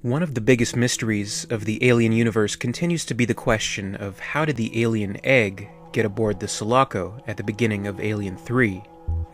One of the biggest mysteries of the Alien universe continues to be the question of how did the alien egg get aboard the Sulaco at the beginning of Alien 3?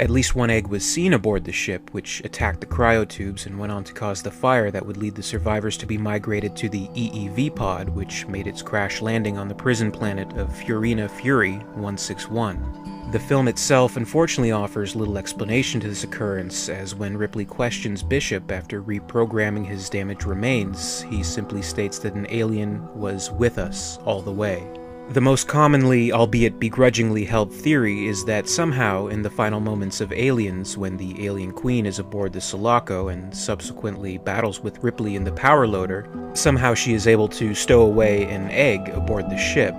At least one egg was seen aboard the ship, which attacked the cryotubes and went on to cause the fire that would lead the survivors to be migrated to the EEV pod, which made its crash landing on the prison planet of Furina Fury 161. The film itself unfortunately offers little explanation to this occurrence, as when Ripley questions Bishop after reprogramming his damaged remains, he simply states that an alien was with us all the way. The most commonly, albeit begrudgingly held theory is that somehow, in the final moments of Aliens, when the alien queen is aboard the Sulaco and subsequently battles with Ripley in the power loader, somehow she is able to stow away an egg aboard the ship.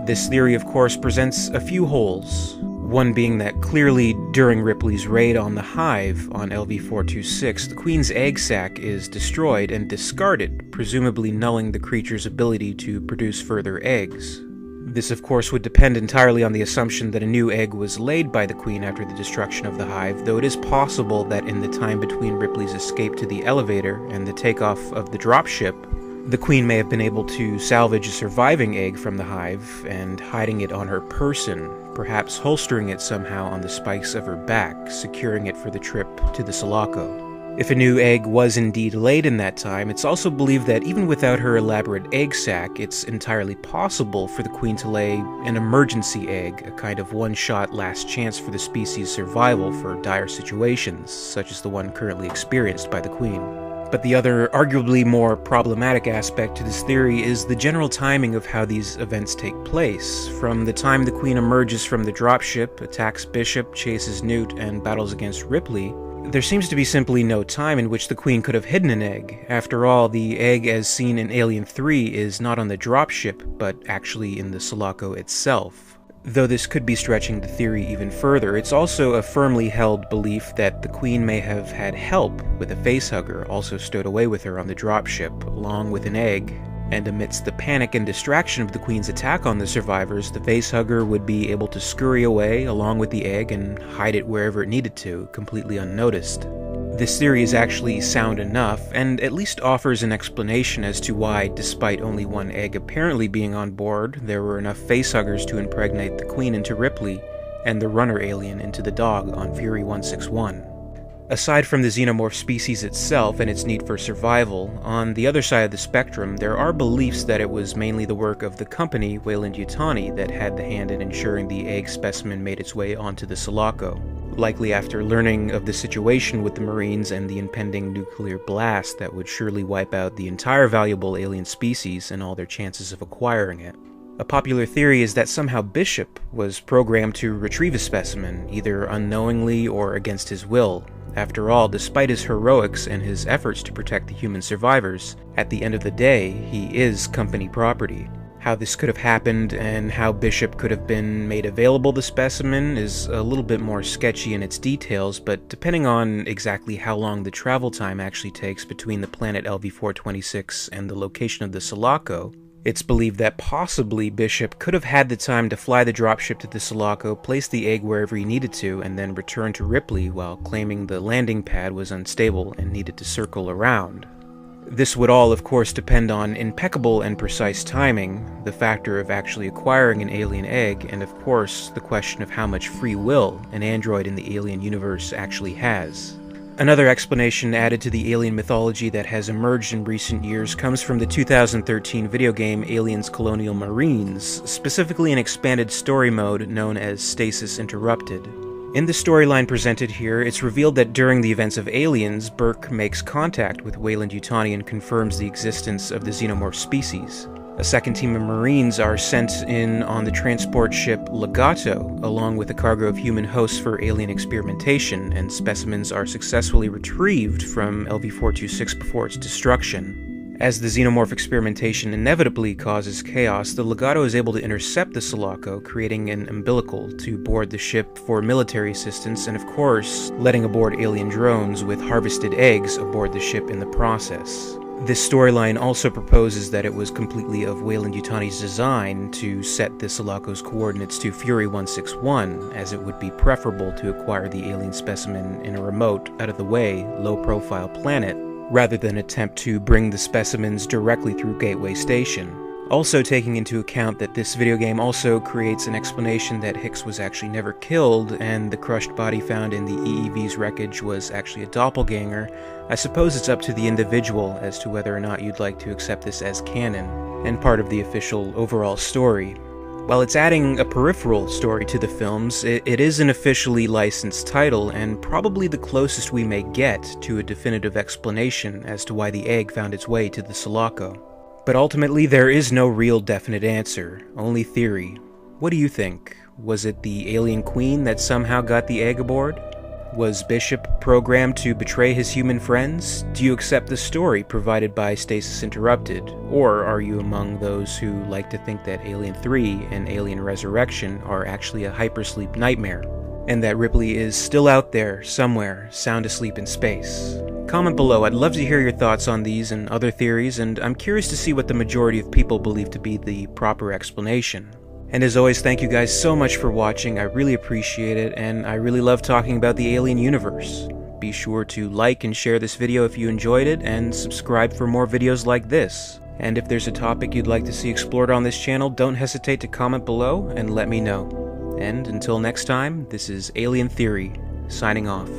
This theory, of course, presents a few holes. One being that clearly during Ripley's raid on the Hive on LV-426, the Queen's egg sac is destroyed and discarded, presumably nulling the creature's ability to produce further eggs. This, of course, would depend entirely on the assumption that a new egg was laid by the Queen after the destruction of the Hive, though it is possible that in the time between Ripley's escape to the elevator and the takeoff of the dropship, the Queen may have been able to salvage a surviving egg from the Hive and hiding it on her person, perhaps holstering it somehow on the spikes of her back, securing it for the trip to the Sulaco. If a new egg was indeed laid in that time, it's also believed that even without her elaborate egg sac, it's entirely possible for the Queen to lay an emergency egg, a kind of one-shot last chance for the species' survival for dire situations, such as the one currently experienced by the Queen. But the other, arguably more problematic aspect to this theory is the general timing of how these events take place. From the time the Queen emerges from the dropship, attacks Bishop, chases Newt, and battles against Ripley, there seems to be simply no time in which the Queen could have hidden an egg. After all, the egg as seen in Alien 3 is not on the dropship, but actually in the Sulaco itself. Though this could be stretching the theory even further, it's also a firmly held belief that the Queen may have had help with a facehugger also stowed away with her on the dropship, along with an egg, and amidst the panic and distraction of the Queen's attack on the survivors, the facehugger would be able to scurry away along with the egg and hide it wherever it needed to, completely unnoticed. This theory is actually sound enough, and at least offers an explanation as to why, despite only one egg apparently being on board, there were enough facehuggers to impregnate the Queen into Ripley, and the runner alien into the dog on Fury 161. Aside from the xenomorph species itself and its need for survival, on the other side of the spectrum, there are beliefs that it was mainly the work of the company, Weyland-Yutani, that had the hand in ensuring the egg specimen made its way onto the Sulaco, likely after learning of the situation with the Marines and the impending nuclear blast that would surely wipe out the entire valuable alien species and all their chances of acquiring it. A popular theory is that somehow Bishop was programmed to retrieve a specimen, either unknowingly or against his will. After all, despite his heroics and his efforts to protect the human survivors, at the end of the day, he is company property. How this could have happened and how Bishop could have been made available the specimen is a little bit more sketchy in its details, but depending on exactly how long the travel time actually takes between the planet LV-426 and the location of the Sulaco, it's believed that possibly Bishop could have had the time to fly the dropship to the Sulaco, place the egg wherever he needed to, and then return to Ripley while claiming the landing pad was unstable and needed to circle around. This would all, of course, depend on impeccable and precise timing, the factor of actually acquiring an alien egg, and of course, the question of how much free will an android in the alien universe actually has. Another explanation added to the alien mythology that has emerged in recent years comes from the 2013 video game Aliens Colonial Marines, specifically an expanded story mode known as Stasis Interrupted. In the storyline presented here, it's revealed that during the events of Aliens, Burke makes contact with Weyland-Yutani and confirms the existence of the xenomorph species. A second team of Marines are sent in on the transport ship Legato, along with a cargo of human hosts for alien experimentation, and specimens are successfully retrieved from LV-426 before its destruction. As the xenomorph experimentation inevitably causes chaos, the Legato is able to intercept the Sulaco, creating an umbilical to board the ship for military assistance, and of course, letting aboard alien drones with harvested eggs aboard the ship in the process. This storyline also proposes that it was completely of Weyland-Yutani's design to set the Sulaco's coordinates to Fury 161, as it would be preferable to acquire the alien specimen in a remote, out-of-the-way, low-profile planet, rather than attempt to bring the specimens directly through Gateway Station. Also taking into account that this video game also creates an explanation that Hicks was actually never killed, and the crushed body found in the EEV's wreckage was actually a doppelganger, I suppose it's up to the individual as to whether or not you'd like to accept this as canon, and part of the official overall story. While it's adding a peripheral story to the films, it is an officially licensed title, and probably the closest we may get to a definitive explanation as to why the egg found its way to the Sulaco. But ultimately, there is no real definite answer, only theory. What do you think? Was it the alien queen that somehow got the egg aboard? Was Bishop programmed to betray his human friends? Do you accept the story provided by Stasis Interrupted? Or are you among those who like to think that Alien 3 and Alien Resurrection are actually a hypersleep nightmare, and that Ripley is still out there, somewhere, sound asleep in space? Comment below, I'd love to hear your thoughts on these and other theories, and I'm curious to see what the majority of people believe to be the proper explanation. And as always, thank you guys so much for watching, I really appreciate it, and I really love talking about the Alien universe. Be sure to like and share this video if you enjoyed it, and subscribe for more videos like this. And if there's a topic you'd like to see explored on this channel, don't hesitate to comment below and let me know. And until next time, this is Alien Theory, signing off.